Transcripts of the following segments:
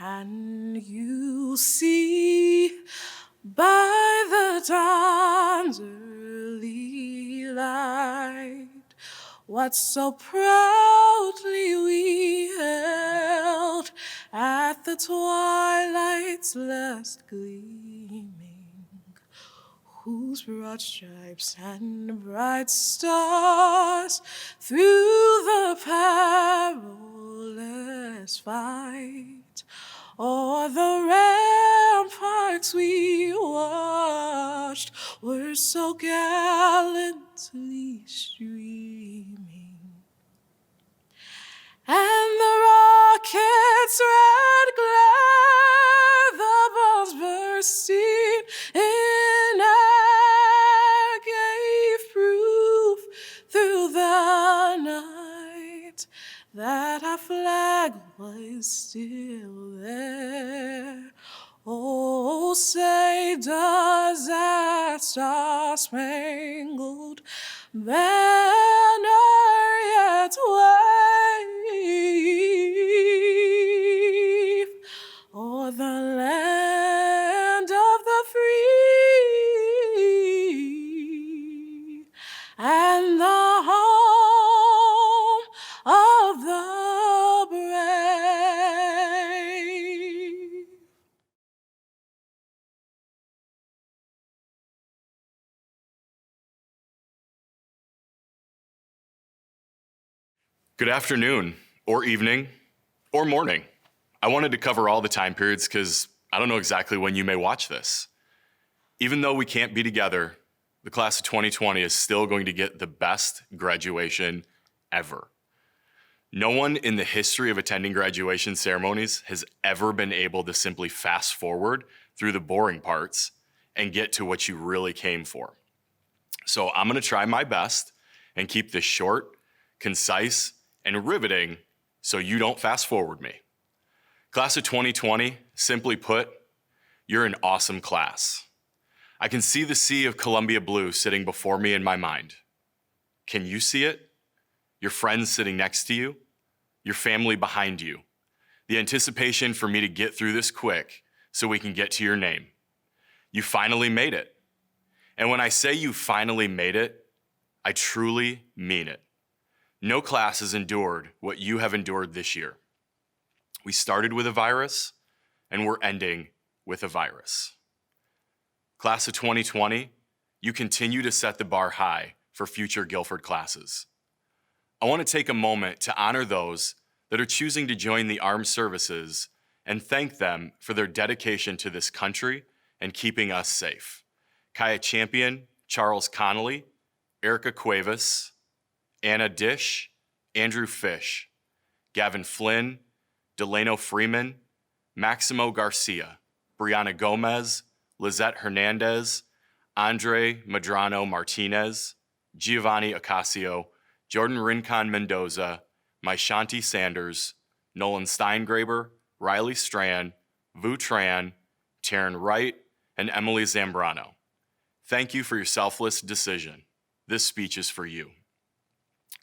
And you see by the dawn's early light what so proudly we held at the twilight's last gleaming, whose broad stripes and bright stars through the perilous fight o'er the ramparts we watched were so gallantly streaming. And the rocket's red glare, the bombs bursting in air, gave proof through the night that our flag was still there. Oh, say does that star-spangled banner yet wave o'er the land of the free and the home of the brave? Good afternoon, or evening, or morning. I wanted to cover all the time periods because I don't know exactly when you may watch this. Even though we can't be together, the class of 2020 is still going to get the best graduation ever. No one in the history of attending graduation ceremonies has ever been able to simply fast forward through the boring parts and get to what you really came for. So I'm gonna try my best and keep this short, concise, and riveting so you don't fast forward me. Class of 2020, simply put, you're an awesome class. I can see the sea of Columbia blue sitting before me in my mind. Can you see it? Your friends sitting next to you, your family behind you, the anticipation for me to get through this quick so we can get to your name. You finally made it. And when I say you finally made it, I truly mean it. No class has endured what you have endured this year. We started with a virus, and we're ending with a virus. Class of 2020, you continue to set the bar high for future Guilford classes. I want to take a moment to honor those that are choosing to join the armed services and thank them for their dedication to this country and keeping us safe. Kaya Champion, Charles Connolly, Erica Cuevas, Anna Dish, Andrew Fish, Gavin Flynn, Delano Freeman, Maximo Garcia, Brianna Gomez, Lizette Hernandez, Andre Madrano Martinez, Giovanni Ocasio, Jordan Rincon Mendoza, Maishanti Sanders, Nolan Steingraber, Riley Strand, Vu Tran, Taryn Wright, and Emily Zambrano. Thank you for your selfless decision. This speech is for you.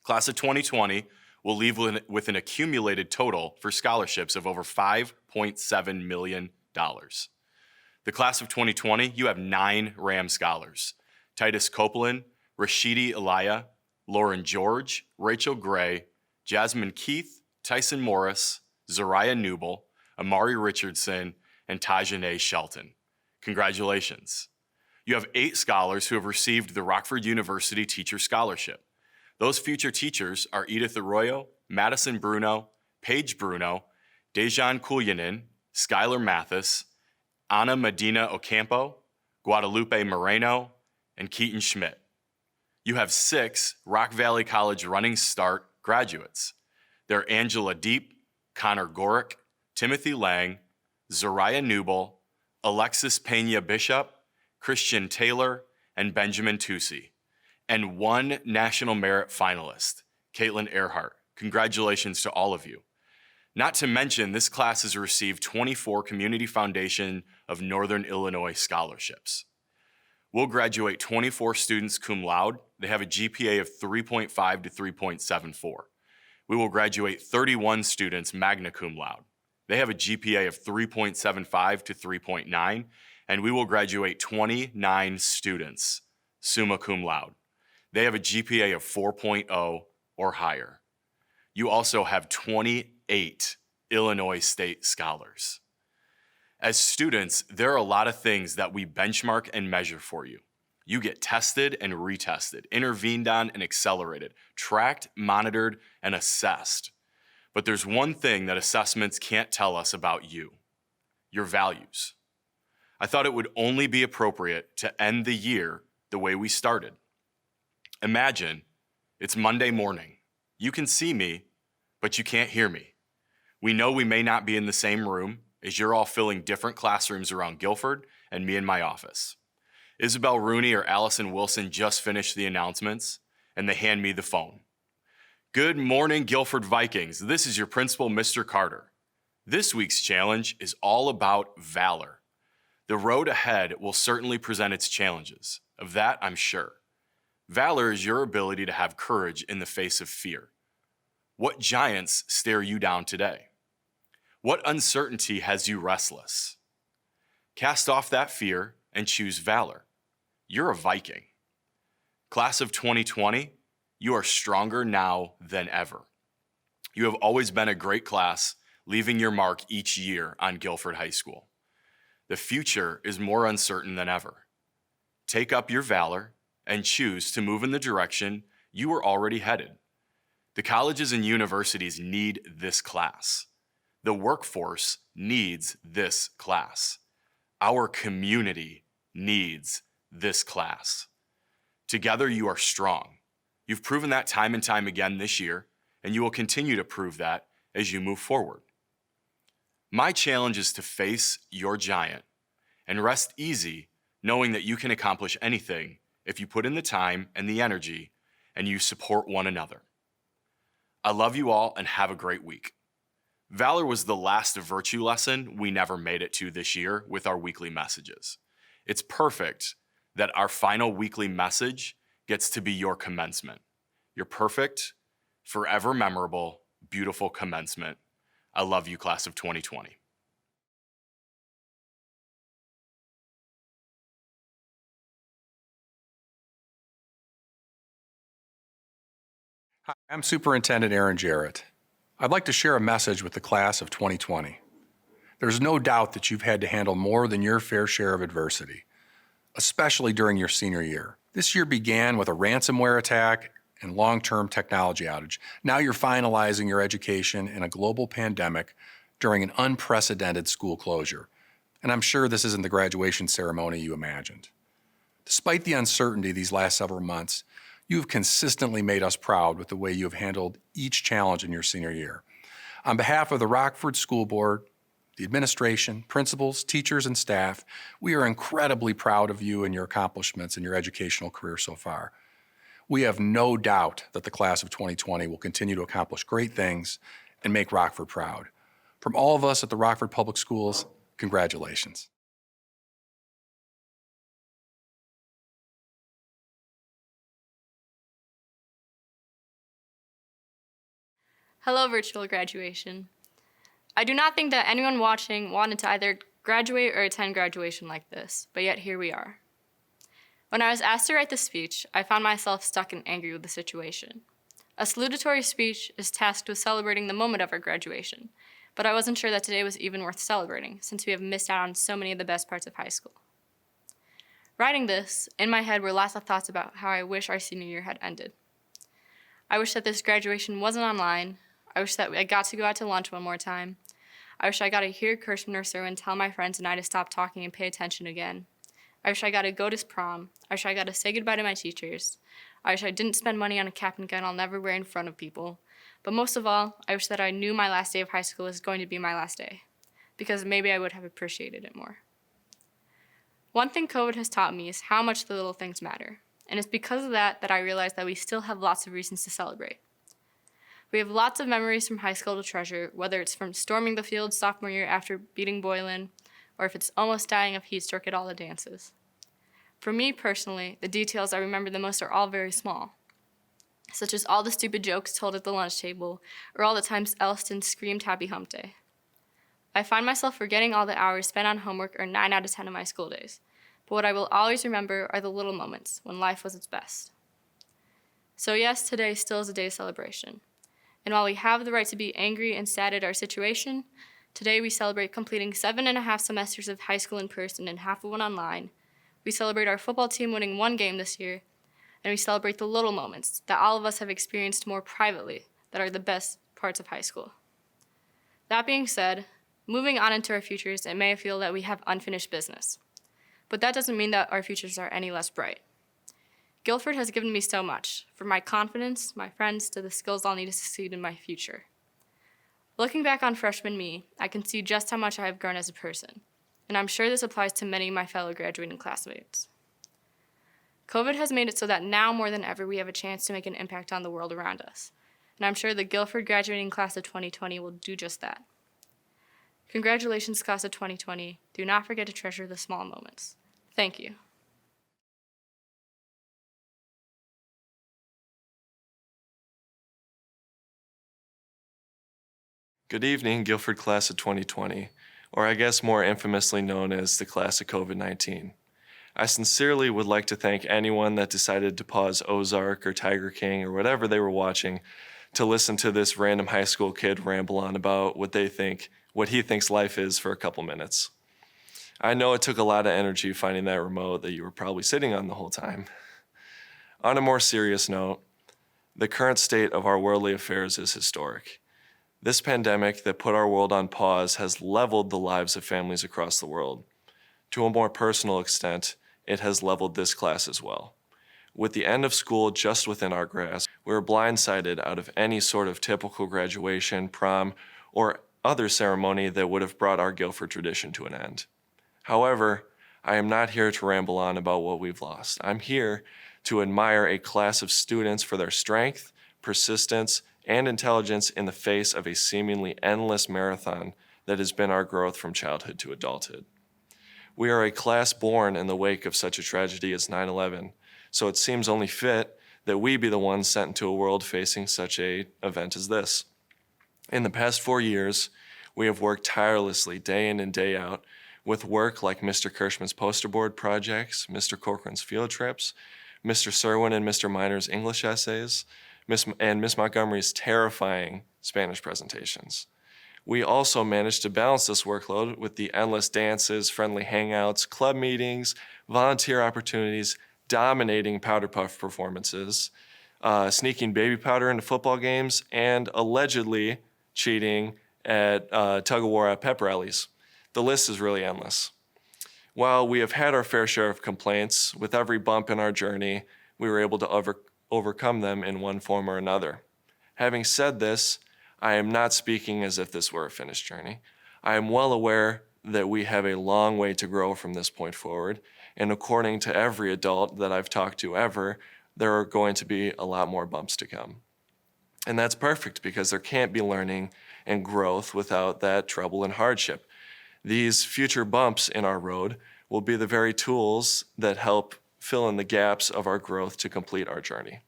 Class of 2020 will leave with an accumulated total for scholarships of over $5.7 million. The class of 2020, you have 9 Ram Scholars: Titus Copeland, Rashidi Elia, Lauren George, Rachel Gray, Jasmine Keith, Tyson Morris, Zariah Newble, Amari Richardson, and Tajane Shelton. Congratulations. You have 8 scholars who have received the Rockford University Teacher Scholarship. Those future teachers are Edith Arroyo, Madison Bruno, Paige Bruno, Dejan Kulyanin, Skylar Mathis, Ana Medina Ocampo, Guadalupe Moreno, and Keaton Schmidt. You have 6 Rock Valley College Running Start graduates. They're Angela Deep, Connor Gorick, Timothy Lang, Zariah Newble, Alexis Pena Bishop, Christian Taylor, and Benjamin Tusi. And 1 National Merit finalist, Caitlin Earhart. Congratulations to all of you. Not to mention, this class has received 24 Community Foundation of Northern Illinois scholarships. We'll graduate 24 students cum laude. They have a GPA of 3.5 to 3.74. We will graduate 31 students magna cum laude. They have a GPA of 3.75 to 3.9, and we will graduate 29 students, summa cum laude. They have a GPA of 4.0 or higher. You also have 28 Illinois State scholars. As students, there are a lot of things that we benchmark and measure for you. You get tested and retested, intervened on and accelerated, tracked, monitored, and assessed. But there's one thing that assessments can't tell us about you: your values. I thought it would only be appropriate to end the year the way we started. Imagine it's Monday morning. You can see me, but you can't hear me. We know we may not be in the same room, as you're all filling different classrooms around Guilford and me in my office. Isabel Rooney or Allison Wilson just finished the announcements, and they hand me the phone. Good morning, Guilford Vikings. This is your principal, Mr. Carter. This week's challenge is all about valor. The road ahead will certainly present its challenges. Of that, I'm sure. Valor is your ability to have courage in the face of fear. What giants stare you down today? What uncertainty has you restless? Cast off that fear and choose valor. You're a Viking. Class of 2020, you are stronger now than ever. You have always been a great class, leaving your mark each year on Guilford High School. The future is more uncertain than ever. Take up your valor and choose to move in the direction you are already headed. The colleges and universities need this class. The workforce needs this class. Our community needs this class. Together you are strong. You've proven that time and time again this year, and you will continue to prove that as you move forward. My challenge is to face your giant and rest easy knowing that you can accomplish anything if you put in the time and the energy and you support one another. I love you all and have a great week. Valor was the last virtue lesson we never made it to this year with our weekly messages. It's perfect that our final weekly message gets to be your commencement. Your perfect, forever memorable, beautiful commencement. I love you, class of 2020. Hi, I'm Superintendent Aaron Jarrett. I'd like to share a message with the class of 2020. There's no doubt that you've had to handle more than your fair share of adversity, especially during your senior year. This year began with a ransomware attack and long-term technology outage. Now you're finalizing your education in a global pandemic during an unprecedented school closure. And I'm sure this isn't the graduation ceremony you imagined. Despite the uncertainty these last several months, you've consistently made us proud with the way you have handled each challenge in your senior year. On behalf of the Rockford School Board, the administration, principals, teachers, and staff, we are incredibly proud of you and your accomplishments in your educational career so far. We have no doubt that the class of 2020 will continue to accomplish great things and make Rockford proud. From all of us at the Rockford Public Schools, congratulations. Hello, virtual graduation. I do not think that anyone watching wanted to either graduate or attend graduation like this, but yet here we are. When I was asked to write the speech, I found myself stuck and angry with the situation. A salutatory speech is tasked with celebrating the moment of our graduation, but I wasn't sure that today was even worth celebrating since we have missed out on so many of the best parts of high school. Writing this, in my head were lots of thoughts about how I wish our senior year had ended. I wish that this graduation wasn't online. I wish that I got to go out to lunch one more time. I wish I got to hear Kirsten or Serwin tell my friends and I to stop talking and pay attention again. I wish I got to go to prom. I wish I got to say goodbye to my teachers. I wish I didn't spend money on a cap and gown I'll never wear in front of people. But most of all, I wish that I knew my last day of high school was going to be my last day, because maybe I would have appreciated it more. One thing COVID has taught me is how much the little things matter, and it's because of that that I realized that we still have lots of reasons to celebrate. We have lots of memories from high school to treasure, whether it's from storming the field sophomore year after beating Boylan, or if it's almost dying of heat stroke at all the dances. For me personally, the details I remember the most are all very small, such as all the stupid jokes told at the lunch table, or all the times Elston screamed Happy Hump Day. I find myself forgetting all the hours spent on homework or 9 out of 10 of my school days. But what I will always remember are the little moments when life was its best. So yes, today still is a day of celebration. And while we have the right to be angry and sad at our situation, today we celebrate completing 7.5 semesters of high school in person and half of one online. We celebrate our football team winning 1 game this year, and we celebrate the little moments that all of us have experienced more privately that are the best parts of high school. That being said, moving on into our futures, it may feel that we have unfinished business. But that doesn't mean that our futures are any less bright. Guilford has given me so much, from my confidence, my friends, to the skills I'll need to succeed in my future. Looking back on freshman me, I can see just how much I have grown as a person, and I'm sure this applies to many of my fellow graduating classmates. COVID has made it so that now more than ever we have a chance to make an impact on the world around us, and I'm sure the Guilford graduating class of 2020 will do just that. Congratulations, class of 2020. Do not forget to treasure the small moments. Thank you. Good evening, Guilford class of 2020, or I guess more infamously known as the class of COVID-19. I sincerely would like to thank anyone that decided to pause Ozark or Tiger King or whatever they were watching to listen to this random high school kid ramble on about what he thinks life is for a couple minutes. I know it took a lot of energy finding that remote that you were probably sitting on the whole time. On a more serious note, the current state of our worldly affairs is historic. This pandemic that put our world on pause has leveled the lives of families across the world. To a more personal extent, it has leveled this class as well. With the end of school just within our grasp, we were blindsided out of any sort of typical graduation, prom, or other ceremony that would have brought our Guilford tradition to an end. However, I am not here to ramble on about what we've lost. I'm here to admire a class of students for their strength, persistence, and intelligence in the face of a seemingly endless marathon that has been our growth from childhood to adulthood. We are a class born in the wake of such a tragedy as 9/11, so it seems only fit that we be the ones sent into a world facing such an event as this. In the past 4 years, we have worked tirelessly day in and day out with work like Mr. Kirschman's poster board projects, Mr. Corcoran's field trips, Mr. Serwin and Mr. Miner's English essays, and Miss Montgomery's terrifying Spanish presentations. We also managed to balance this workload with the endless dances, friendly hangouts, club meetings, volunteer opportunities, dominating powder puff performances, sneaking baby powder into football games, and allegedly cheating at tug-of-war at pep rallies. The list is really endless. While we have had our fair share of complaints, with every bump in our journey, we were able to overcome them in one form or another. Having said this, I am not speaking as if this were a finished journey. I am well aware that we have a long way to grow from this point forward, and according to every adult that I've talked to ever, there are going to be a lot more bumps to come. And that's perfect because there can't be learning and growth without that trouble and hardship. These future bumps in our road will be the very tools that help fill in the gaps of our growth to complete our journey.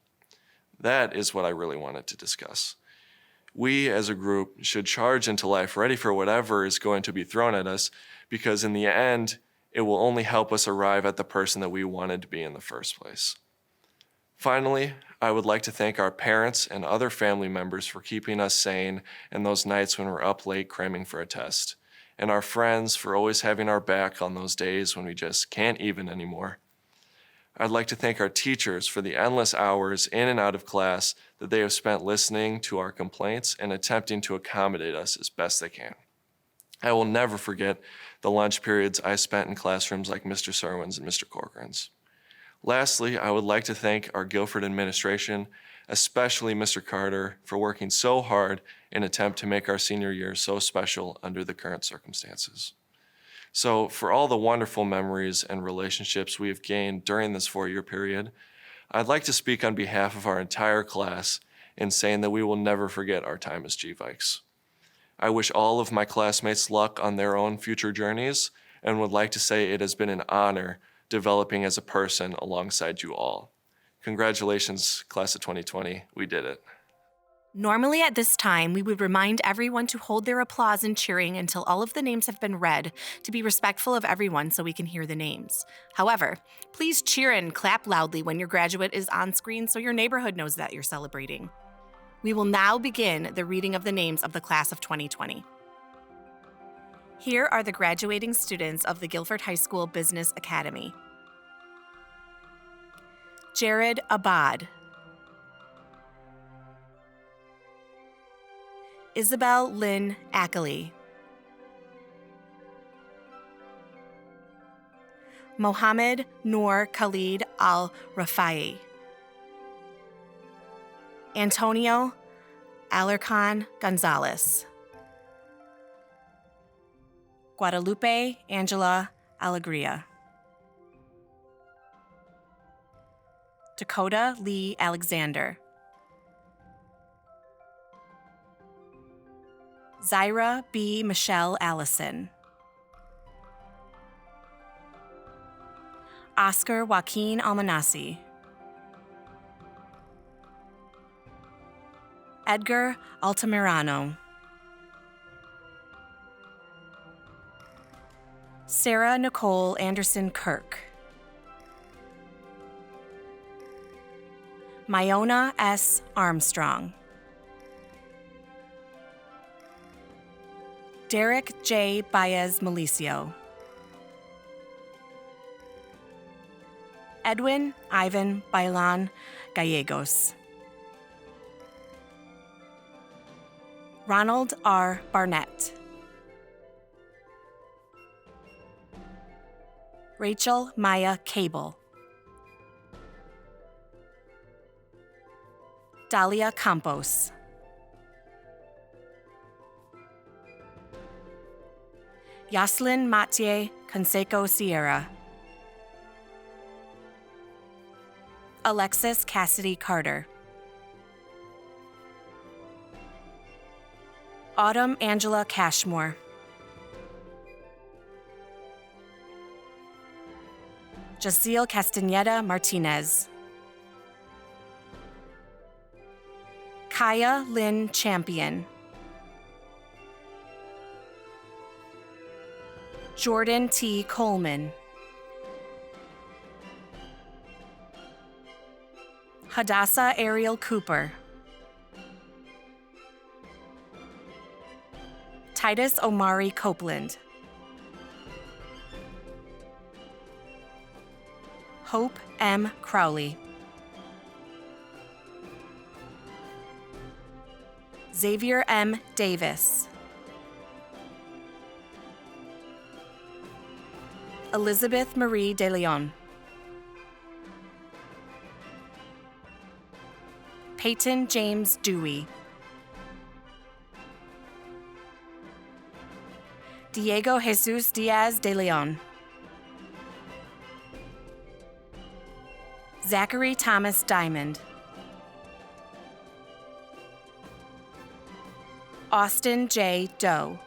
That is what I really wanted to discuss. We as a group should charge into life ready for whatever is going to be thrown at us, because in the end, it will only help us arrive at the person that we wanted to be in the first place. Finally, I would like to thank our parents and other family members for keeping us sane in those nights when we're up late cramming for a test, and our friends for always having our back on those days when we just can't even anymore. I'd like to thank our teachers for the endless hours in and out of class that they have spent listening to our complaints and attempting to accommodate us as best they can. I will never forget the lunch periods I spent in classrooms like Mr. Serwin's and Mr. Corcoran's. Lastly, I would like to thank our Guilford administration, especially Mr. Carter, for working so hard in an attempt to make our senior year so special under the current circumstances. So for all the wonderful memories and relationships we have gained during this 4-year period, I'd like to speak on behalf of our entire class in saying that we will never forget our time as G-Vikes. I wish all of my classmates luck on their own future journeys and would like to say it has been an honor developing as a person alongside you all. Congratulations, class of 2020, we did it. Normally at this time, we would remind everyone to hold their applause and cheering until all of the names have been read to be respectful of everyone so we can hear the names. However, please cheer and clap loudly when your graduate is on screen so your neighborhood knows that you're celebrating. We will now begin the reading of the names of the class of 2020. Here are the graduating students of the Guilford High School Business Academy. Jared Abad. Isabel Lynn Ackley. Mohammed Noor Khalid Al-Rafai. Antonio Alarcon Gonzalez. Guadalupe Angela Alegria. Dakota Lee Alexander. Zyra B. Michelle Allison. Oscar Joaquin Almanasi. Edgar Altamirano. Sarah Nicole Anderson Kirk. Myona S. Armstrong. Derek J. Baez Malicio. Edwin Ivan Bailan Gallegos. Ronald R. Barnett. Rachel Maya Cable. Dalia Campos. Yaslin Mathieu Conseco Sierra. Alexis Cassidy Carter. Autumn Angela Cashmore. Jaciel Castaneda Martinez. Kaya Lynn Champion. Jordan T. Coleman. Hadassah Ariel Cooper. Titus Omari Copeland. Hope M. Crowley. Xavier M. Davis. Elizabeth Marie De Leon. Peyton James Dewey. Diego Jesus Diaz de Leon. Zachary Thomas Diamond. Austin J. Doe.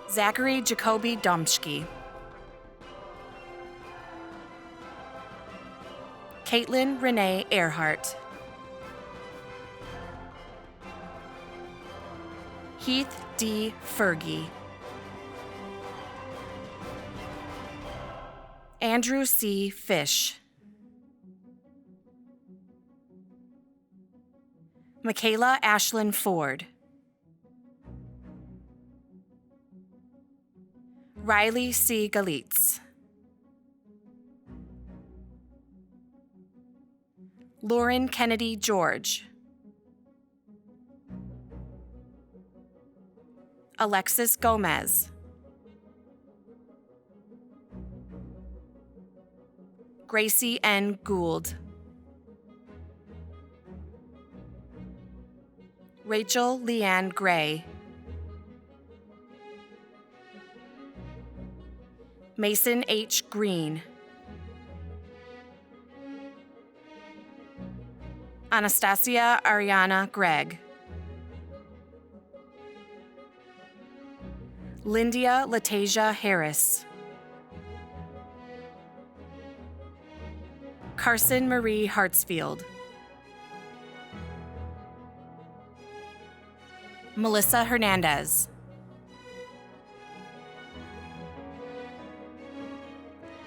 Zachary Jacoby Domschke. Caitlin Renee Earhart. Heath D. Fergie. Andrew C. Fish. Michaela Ashlyn Ford. Riley C. Galitz. Lauren Kennedy George. Alexis Gomez. Gracie N. Gould. Rachel Leanne Gray. Mason H. Green. Anastasia Ariana Gregg. Lyndia Latasia Harris. Carson Marie Hartsfield. Melissa Hernandez.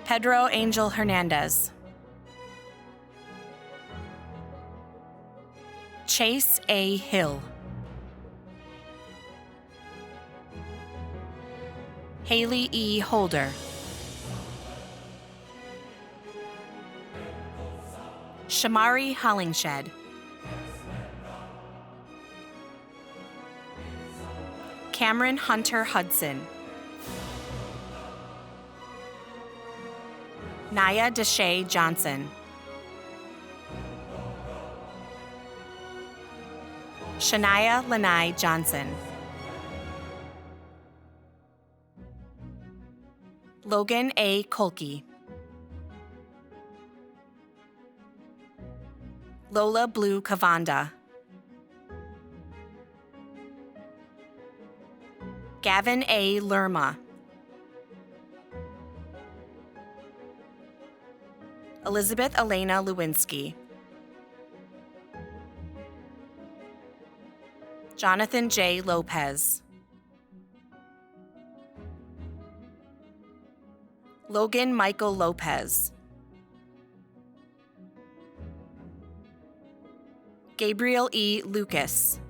Pedro Angel Hernandez. Chase A. Hill. Haley E. Holder. Shamari Hollingshed. Cameron Hunter Hudson. Naya Deshay Johnson. Shania Lanai Johnson. Logan A. Kolke. Lola Blue Kavanda. Gavin A. Lerma. Elizabeth Elena Lewinsky. Jonathan J. Lopez. Logan Michael Lopez. Gabriel E. Lucas.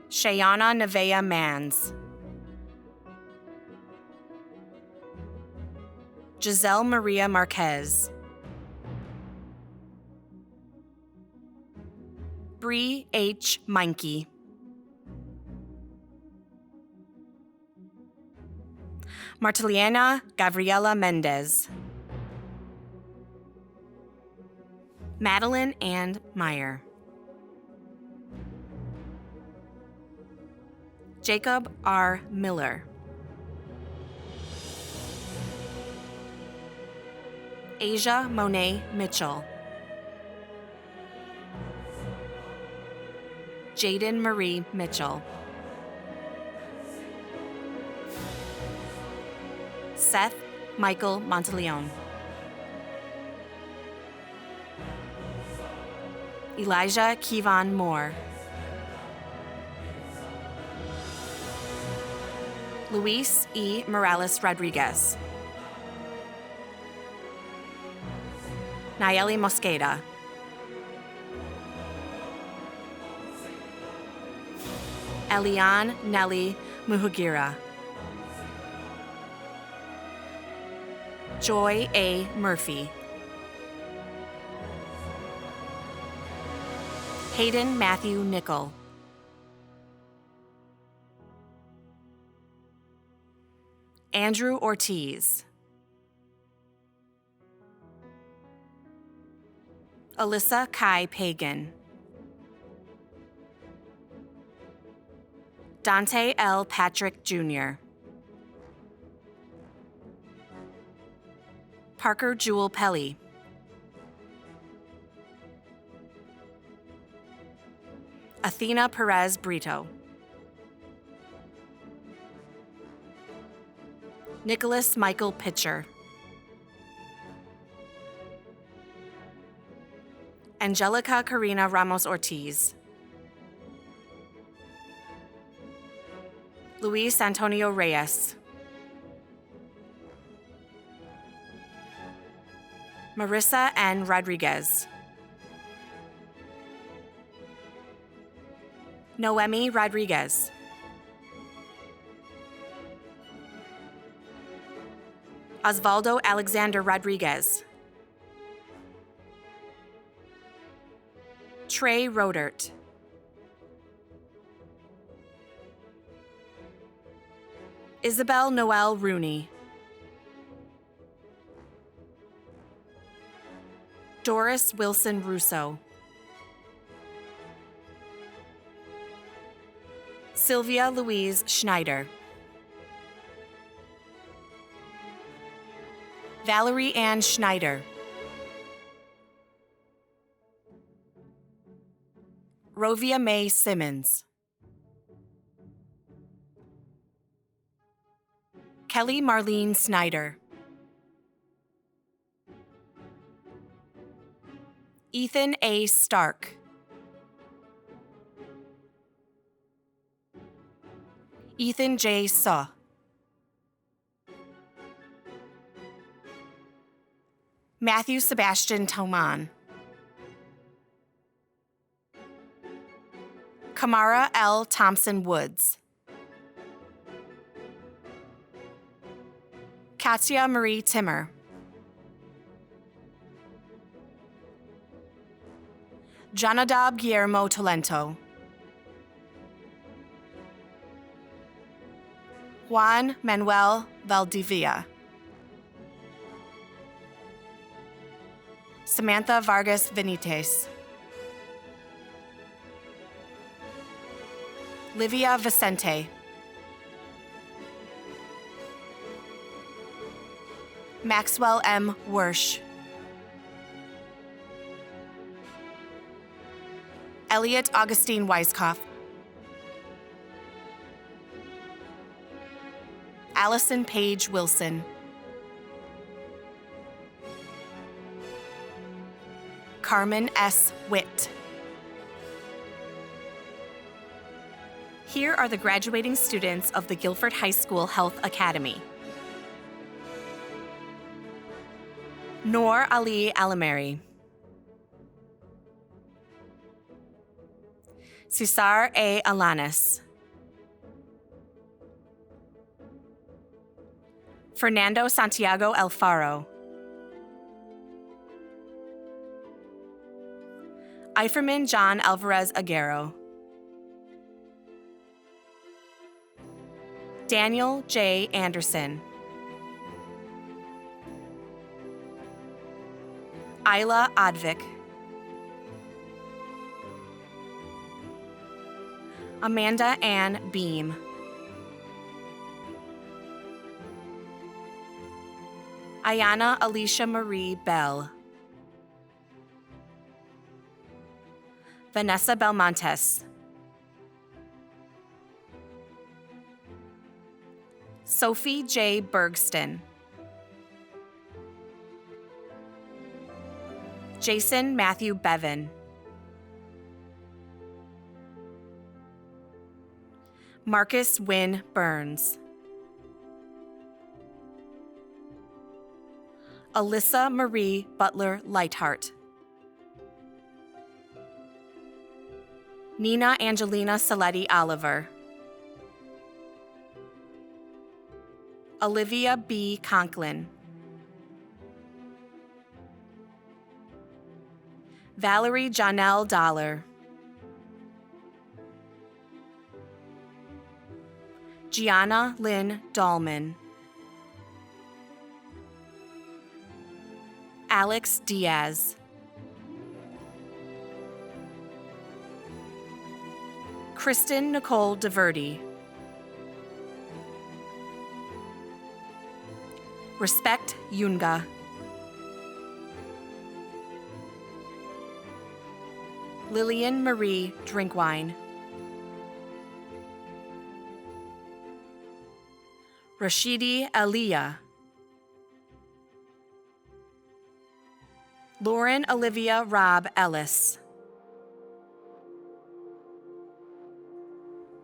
Shayana Nevea Mans. Giselle Maria Marquez. Bree H. Meinke. Martiliana Gabriela Mendez. Madeline Ann Meyer. Jacob R. Miller. Asia Monet Mitchell. Jaden Marie Mitchell. Seth Michael Monteleone. Elijah Kevon Moore. Luis E. Morales Rodriguez. Nayeli Mosqueda. Elian Nelly Muhugira. Joy A. Murphy. Hayden Matthew Nickel. Andrew Ortiz. Alyssa Kai Pagan. Dante L. Patrick Jr. Parker Jewel Pelly. Athena Perez Brito. Nicholas Michael Pitcher. Angelica Karina Ramos Ortiz. Luis Antonio Reyes. Marissa N. Rodriguez. Noemi Rodriguez. Osvaldo Alexander Rodriguez. Trey Rodert. Isabel Noel Rooney. Doris Wilson Russo. Sylvia Louise Schneider. Valerie Ann Schneider. Rovia Mae Simmons. Kelly Marlene Snyder. Ethan A. Stark. Ethan J. Suh. Matthew Sebastian Toman. Kamara L. Thompson Woods. Katya Marie Timmer. Jonadab Guillermo Tolento. Juan Manuel Valdivia. Samantha Vargas Benitez. Livia Vicente. Maxwell M. Wersch. Elliot Augustine Weiskopf. Allison Paige Wilson. Carmen S. Witt. Here are the graduating students of the Guilford High School Health Academy. Noor Ali Alameri. Cesar A. Alanis. Fernando Santiago Alfaro. Eiferman John Alvarez Aguero. Daniel J. Anderson. Isla Advik. Amanda Ann Beam. Ayana Alicia Marie Bell. Vanessa Belmontes. Sophie J. Bergston. Jason Matthew Bevan. Marcus Wynn Burns. Alyssa Marie Butler Lightheart. Nina Angelina Saletti Oliver. Olivia B. Conklin. Valerie Janelle Dollar. Gianna Lynn Dahlman. Alex Diaz. Kristen Nicole DeVerde. Respect Yunga. Lillian Marie Drinkwine. Rashidi Aliyah. Lauren Olivia Robb Ellis.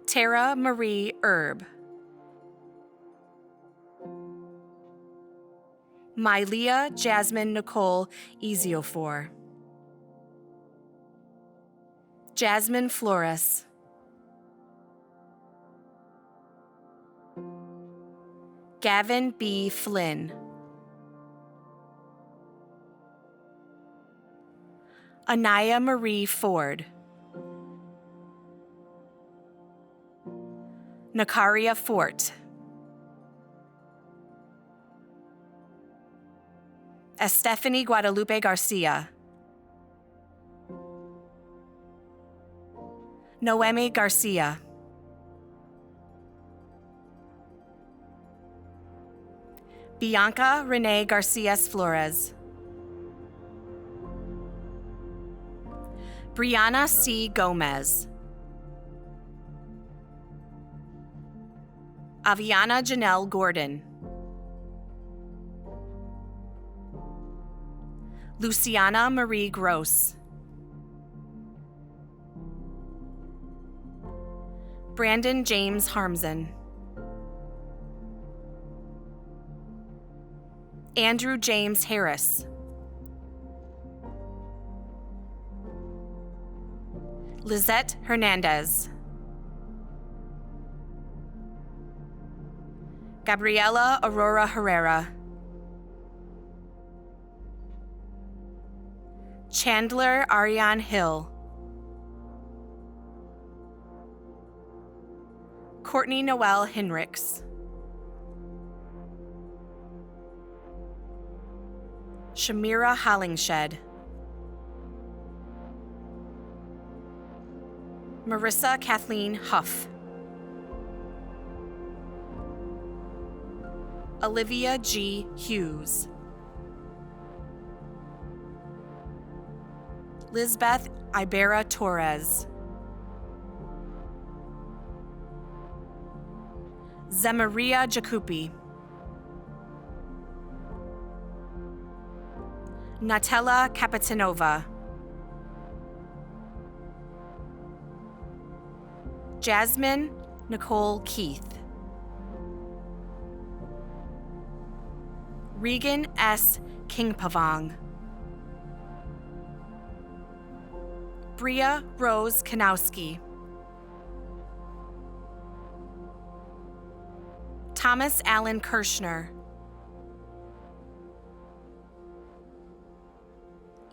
Tara Marie Erb. Mylia Jasmine Nicole Eziofor. Jasmine Flores. Gavin B. Flynn. Anaya Marie Ford. Nakaria Fort. Estefany Guadalupe Garcia. Noemi Garcia. Bianca Renee Garcias Flores. Brianna C. Gomez. Aviana Janelle Gordon. Luciana Marie Gross. Brandon James Harmsen. Andrew James Harris. Lizette Hernandez. Gabriela Aurora Herrera. Chandler Ariane Hill. Courtney Noel Hinrichs. Shamira Hollingshed. Marissa Kathleen Huff. Olivia G. Hughes. Lizbeth Ibera Torres. Zemaria Jacopi. Natella Kapitanova. Jasmine Nicole Keith. Regan S. Kingpavong. Bria Rose Kanowski. Thomas Allen Kirschner.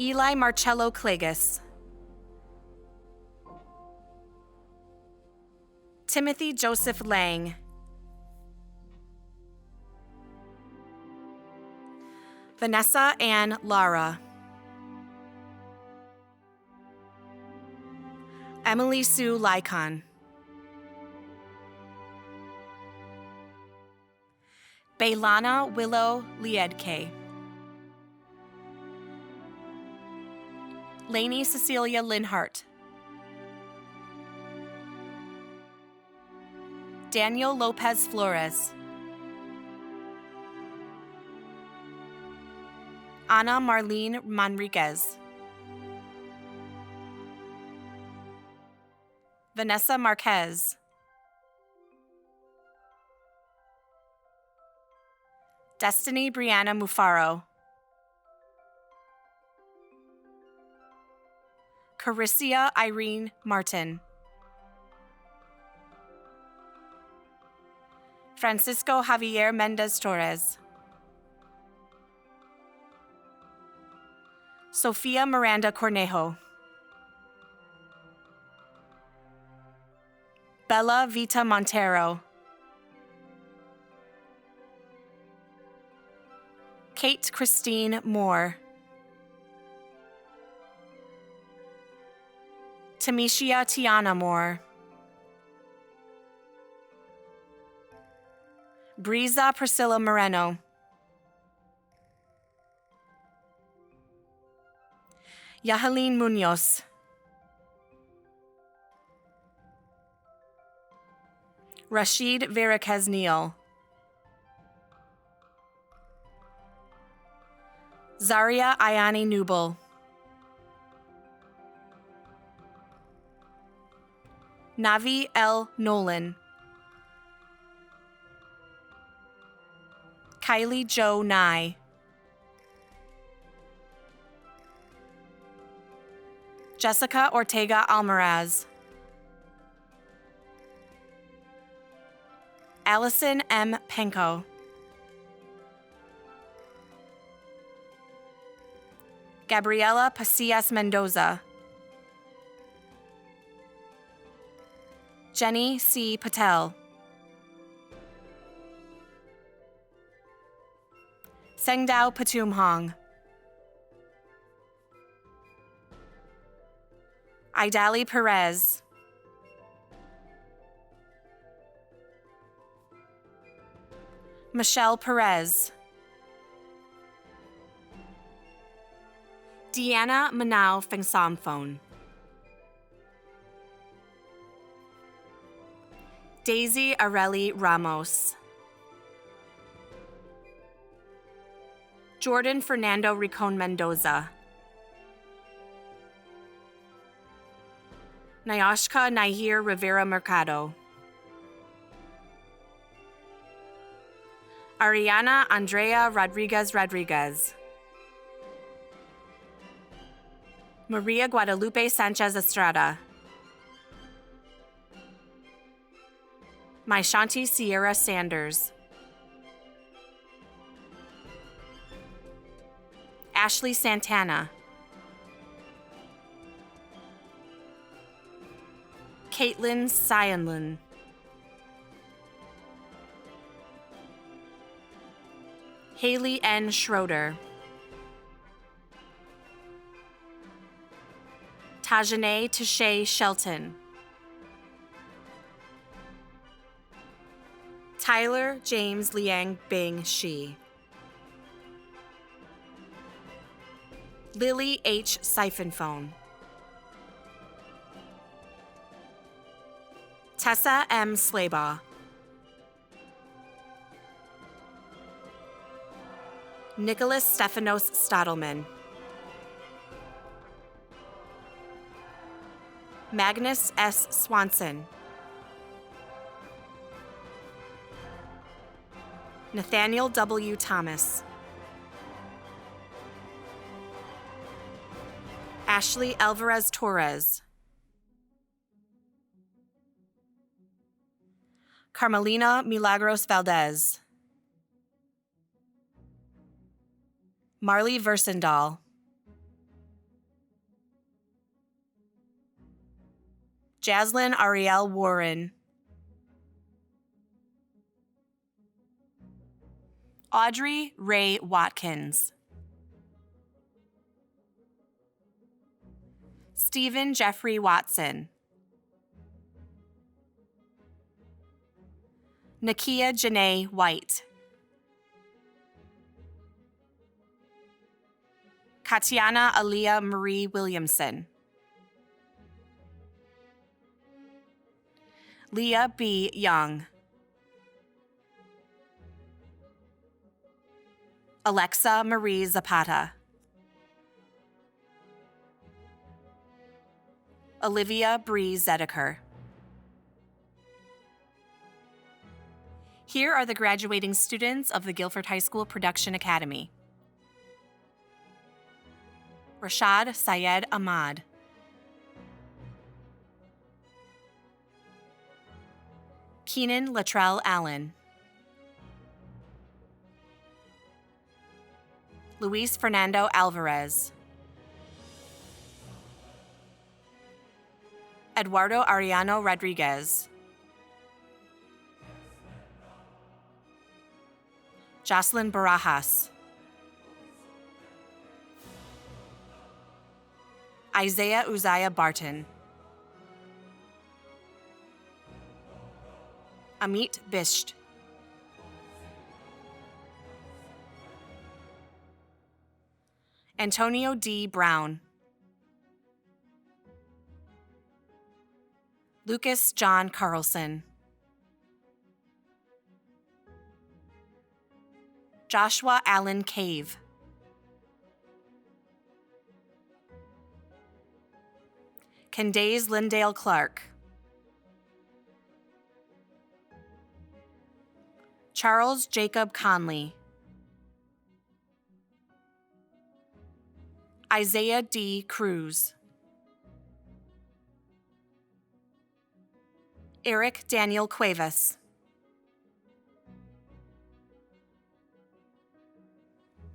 Eli Marcello Klages. Timothy Joseph Lang. Vanessa Ann Lara. Emily Sue Lycon. Bailana Willow Liedke. Lainey Cecilia Linhart. Daniel Lopez Flores. Ana Marlene Manriquez. Vanessa Marquez. Destiny Brianna Mufaro. Carissia Irene Martin. Francisco Javier Mendez Torres. Sofia Miranda Cornejo. Bella Vita Montero. Kate Christine Moore. Tamishia Tiana Moore. Breeza Priscilla Moreno. Yahelin Munoz. Rashid Veriquez Neal. Zaria Ayani Nubel. Navi L. Nolan. Kylie Jo Nye. Jessica Ortega Almaraz. Allison M. Penko. Gabriela Pasillas Mendoza. Jenny C. Patel. Sengdao Patumhong. Idali Perez. Michelle Perez. Deanna Manau Fengsamphone. Daisy Areli Ramos. Jordan Fernando Ricon Mendoza. Nyashka Nahir Rivera Mercado. Ariana Andrea Rodriguez. Maria Guadalupe Sanchez Estrada. Maishanti Sierra Sanders. Ashley Santana. Caitlin Cyanlin. Haley N. Schroeder. Tajane Tashay Shelton. Tyler James Liang Bing Shi. Lily H. Siphonphone. Tessa M. Slaybaugh. Nicholas Stephanos Stadelman. Magnus S. Swanson. Nathaniel W. Thomas. Ashley Alvarez Torres. Carmelina Milagros Valdez. Marley Versendahl. Jaslyn Ariel Warren. Audrey Ray Watkins. Stephen Jeffrey Watson. Nakia Janae White. Katiana Aaliyah Marie Williamson. Leah B. Young. Alexa Marie Zapata. Olivia Bree Zedeker. Here are the graduating students of the Guilford High School Production Academy. Rashad Syed Ahmad. Keenan Latrell Allen. Luis Fernando Alvarez. Eduardo Ariano Rodriguez. Jocelyn Barajas. Isaiah Uzziah Barton. Amit Bisht. Antonio D. Brown. Lucas John Carlson. Joshua Allen Cave. Candace Lindale Clark. Charles Jacob Conley. Isaiah D. Cruz. Eric Daniel Cuevas.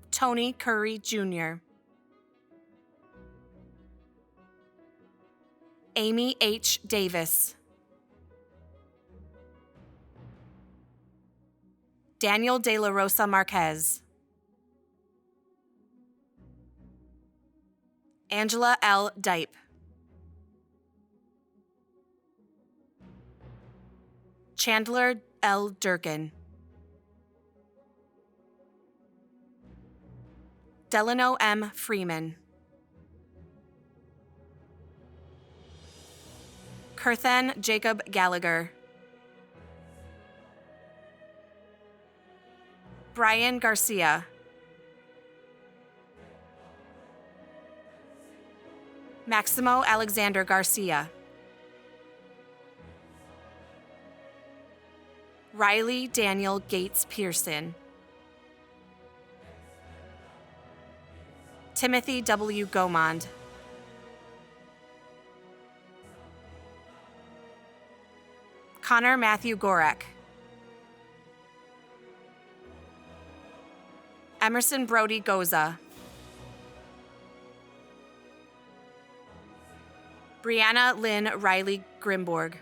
Tony Curry Jr. Amy H. Davis. Daniel De La Rosa Marquez. Angela L. Dipe. Chandler L. Durkin. Delano M. Freeman. Kurthan Jacob Gallagher. Brian Garcia. Maximo Alexander Garcia. Riley Daniel Gates Pearson. Timothy W. Gaumond. Connor Matthew Gorek. Emerson Brody Goza. Brianna Lynn Riley Grimborg.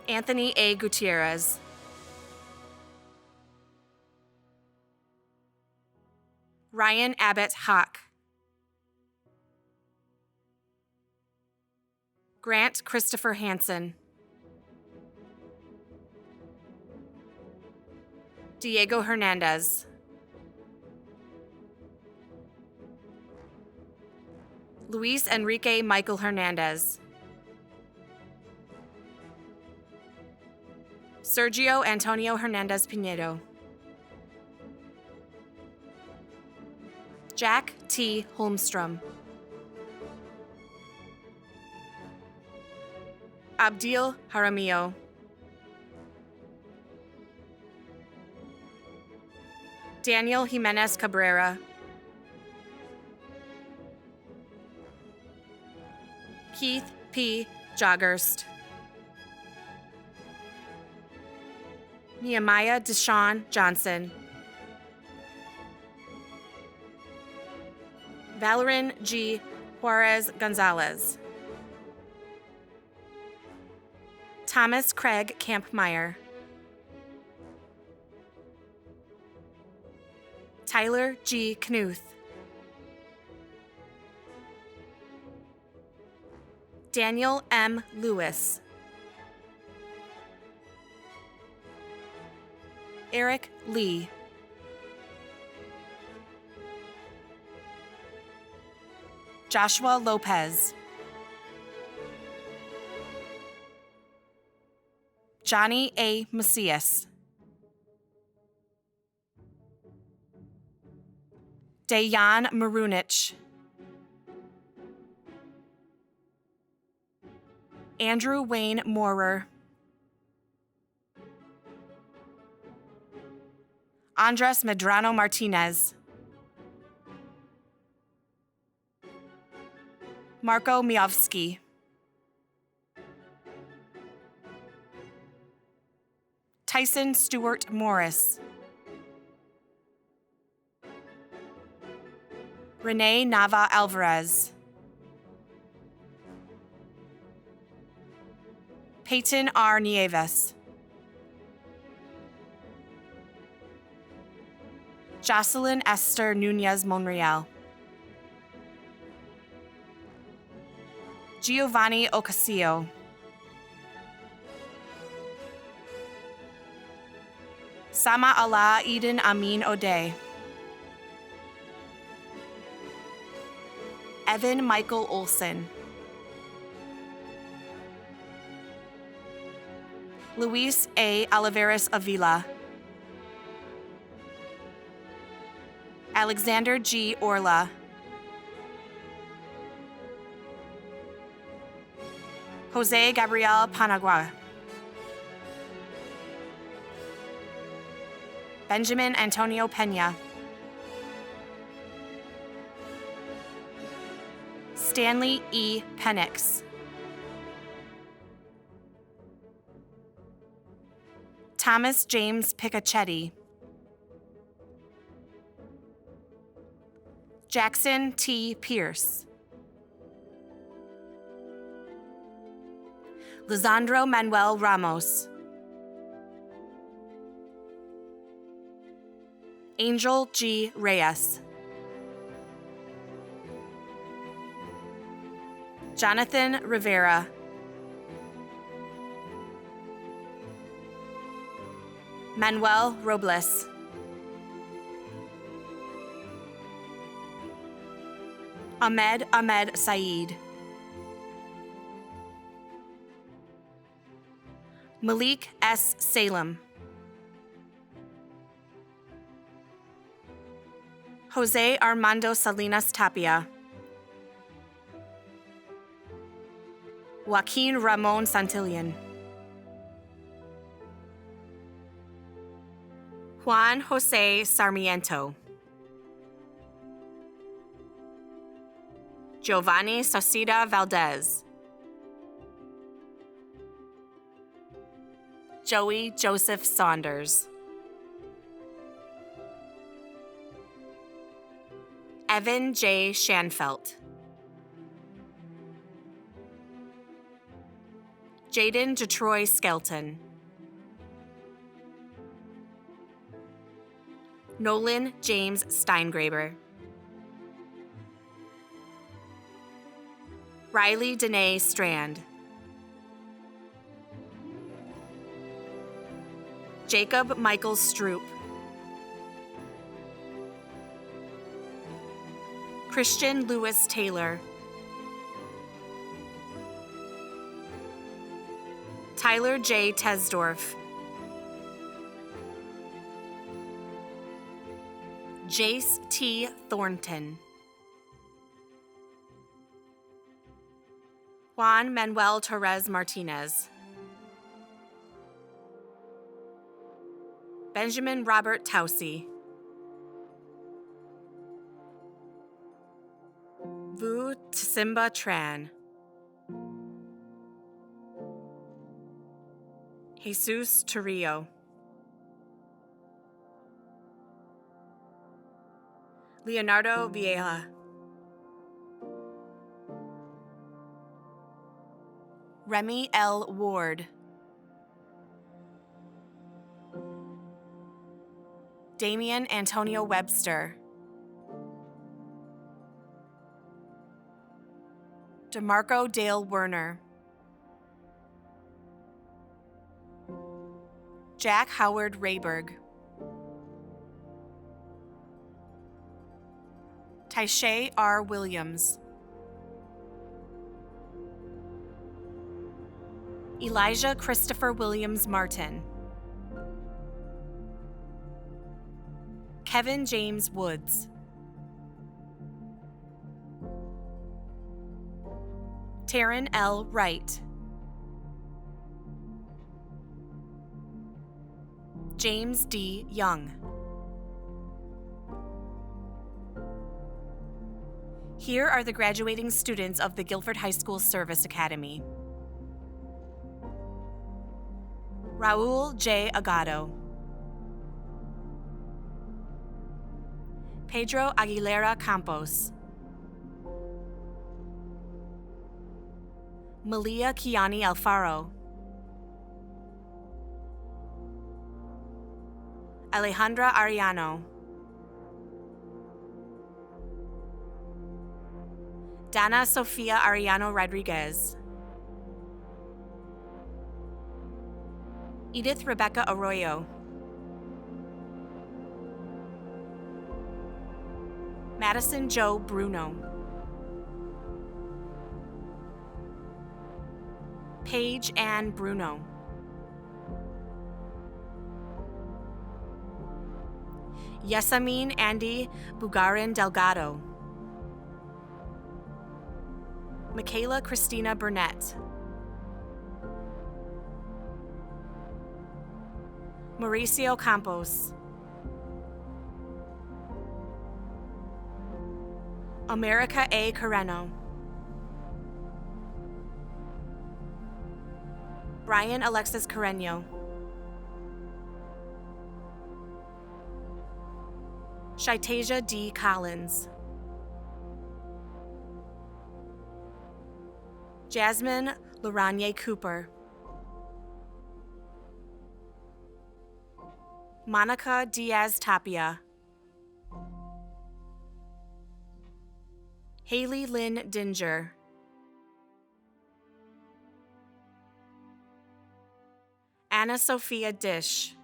Anthony A. Gutierrez. Ryan Abbott Hawk. Grant Christopher Hansen. Diego Hernandez. Luis Enrique Michael Hernandez. Sergio Antonio Hernandez Pinedo. Jack T. Holmstrom. Abdil Jaramillo. Daniel Jimenez Cabrera. Keith P. Joggerst. Nehemiah Deshaun Johnson. Valerin G. Juarez Gonzalez. Thomas Craig Kampmeyer. Tyler G. Knuth. Daniel M. Lewis. Eric Lee. Joshua Lopez. Johnny A. Macias. Dayan Marunich. Andrew Wayne Moorer. Andres Medrano Martinez. Marco Miovsky. Tyson Stewart Morris. Renee Nava Alvarez. Peyton R. Nieves. Jocelyn Esther Nunez Monreal. Giovanni Ocasio. Sama Allah Eden Amin O'Day. Evan Michael Olson. Luis A. Oliveras Avila. Alexander G. Orla. Jose Gabriel Panagua. Benjamin Antonio Pena. Stanley E. Penix. Thomas James Picachetti. Jackson T. Pierce. Lisandro Manuel Ramos. Angel G. Reyes. Jonathan Rivera. Manuel Robles. Ahmed Saeed. Malik S. Salem. Jose Armando Salinas Tapia. Joaquin Ramon Santillan. Juan Jose Sarmiento. Giovanni Sauceda Valdez. Joey Joseph Saunders. Evan J. Schanfelt. Jaden Detroy Skelton. Nolan James Steingraber. Riley Danae Strand. Jacob Michael Stroop. Christian Lewis Taylor. Tyler J. Tesdorf. Jace T. Thornton. Juan Manuel Torres Martinez. Benjamin Robert Tausey. Vu Tsimba Tran. Jesus Torrio. Leonardo Vieja. Remy L. Ward. Damian Antonio Webster. DeMarco Dale Werner. Jack Howard Rayberg. Taishay R. Williams. Elijah Christopher Williams Martin. Kevin James Woods. Taryn L. Wright. James D. Young. Here are the graduating students of the Guilford High School Service Academy. Raul J. Agado. Pedro Aguilera Campos. Malia Kiani Alfaro. Alejandra Ariano. Dana Sofia Ariano Rodriguez. Edith Rebecca Arroyo. Madison Joe Bruno. Paige Ann Bruno. Yesamin Andy Bugarin Delgado. Michaela Christina Burnett. Mauricio Campos. America A. Carreno. Brian Alexis Carreño. Shaitasia D. Collins. Jasmine Loranye Cooper. Monica Diaz Tapia. Haley Lynn Dinger. Anna Sophia Dish.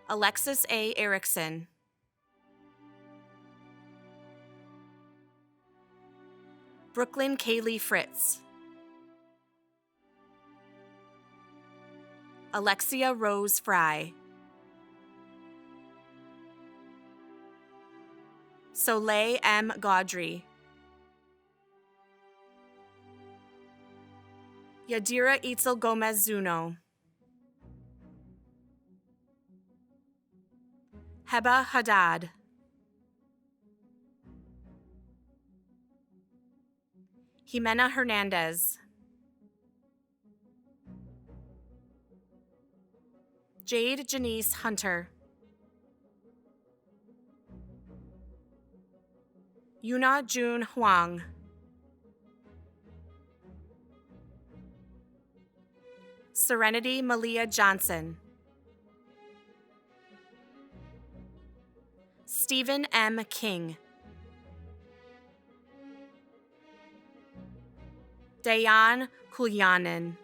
Alexis A. Erickson. Brooklyn Kaylee Fritz. Alexia Rose Fry. Soleil M. Gaudry. Yadira Itzel Gomez Zuno. Heba Haddad. Jimena Hernandez. Jade Janice Hunter. Yuna June Huang. Serenity Malia Johnson. Stephen M. King. Dayan Kulyanin.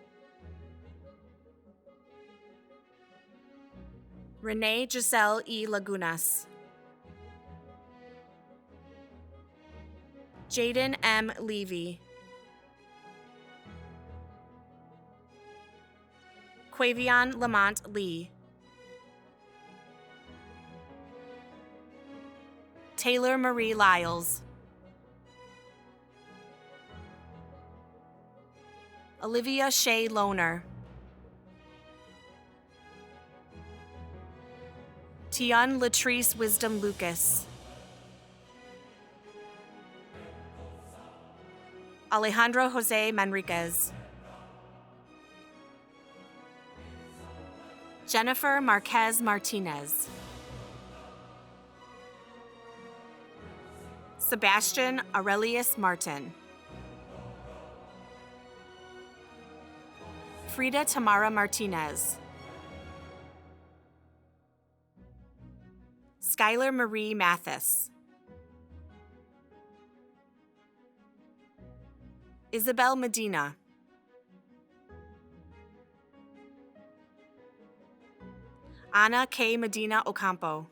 Renee Giselle E. Lagunas. Jaden M. Levy. Quavion Lamont Lee. Taylor Marie Lyles. Olivia Shea Lohner. Tion Latrice Wisdom Lucas. Alejandro Jose Manriquez. Jennifer Marquez Martinez. Sebastian Aurelius Martin. Frida Tamara Martinez. Skylar Marie Mathis. Isabel Medina. Ana K. Medina Ocampo.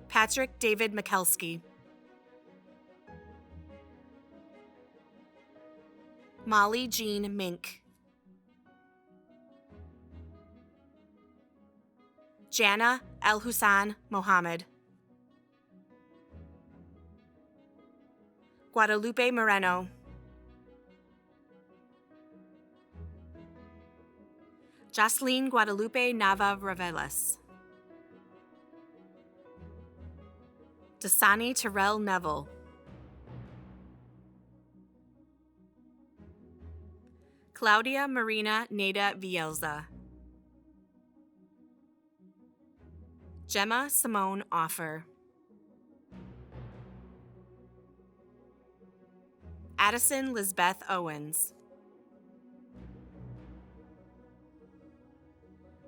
Patrick David Mikelski. Molly Jean Mink. Jana El Hussan Mohammed. Guadalupe Moreno. Jocelyn Guadalupe Nava Ravelas. Dasani Terrell Neville. Claudia Marina Neda Vielza. Gemma Simone Offer. Addison Lisbeth Owens.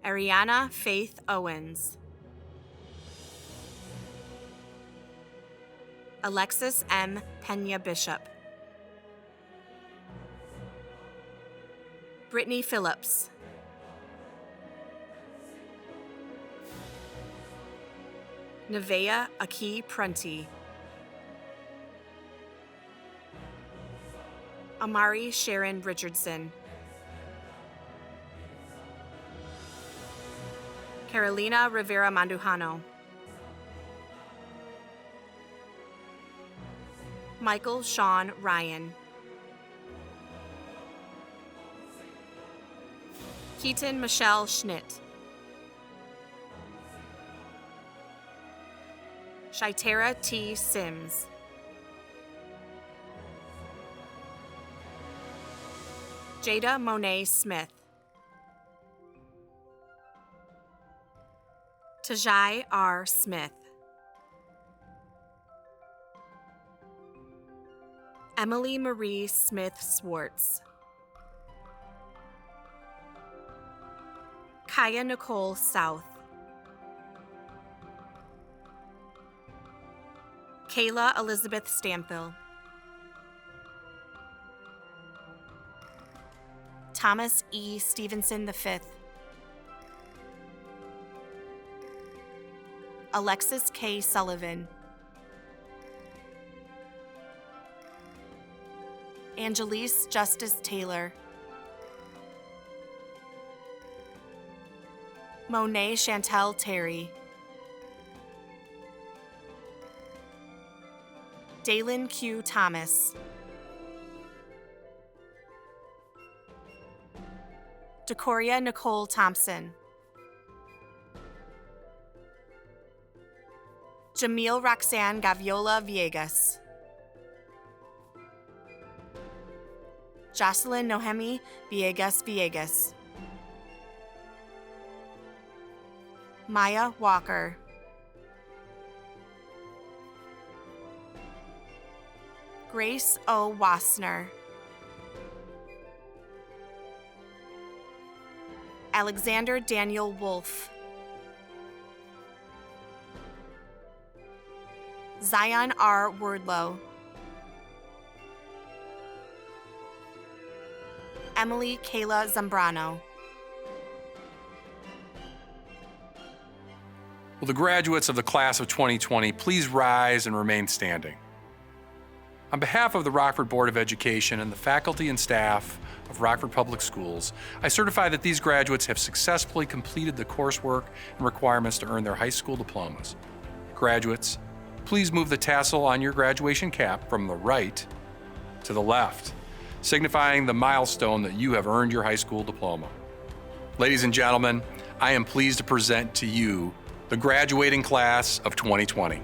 Ariana Faith Owens. Alexis M. Pena Bishop. Brittany Phillips. Nevaeh Aki Prunty. Amari Sharon Richardson. Carolina Rivera Mandujano. Michael Sean Ryan. Keaton Michelle Schnitt. Shaitara T. Sims. Jada Monet Smith. Tajai R. Smith. Emily Marie Smith Swartz. Kaya Nicole South. Kayla Elizabeth Stampville. Thomas E. Stevenson V. Alexis K. Sullivan. Angelise Justice Taylor. Monet Chantel Terry. Dalen Q. Thomas. Decoria Nicole Thompson. Jamil Roxanne Gaviola Villegas. Jocelyn Nohemi Villegas. Maya Walker. Grace O. Wassner. Alexander Daniel Wolf. Zion R. Wordlow. Emily Kayla Zambrano. Will the graduates of the class of 2020 please rise and remain standing? On behalf of the Rockford Board of Education and the faculty and staff of Rockford Public Schools, I certify that these graduates have successfully completed the coursework and requirements to earn their high school diplomas. Graduates, please move the tassel on your graduation cap from the right to the left, signifying the milestone that you have earned your high school diploma. Ladies and gentlemen, I am pleased to present to you the graduating class of 2020.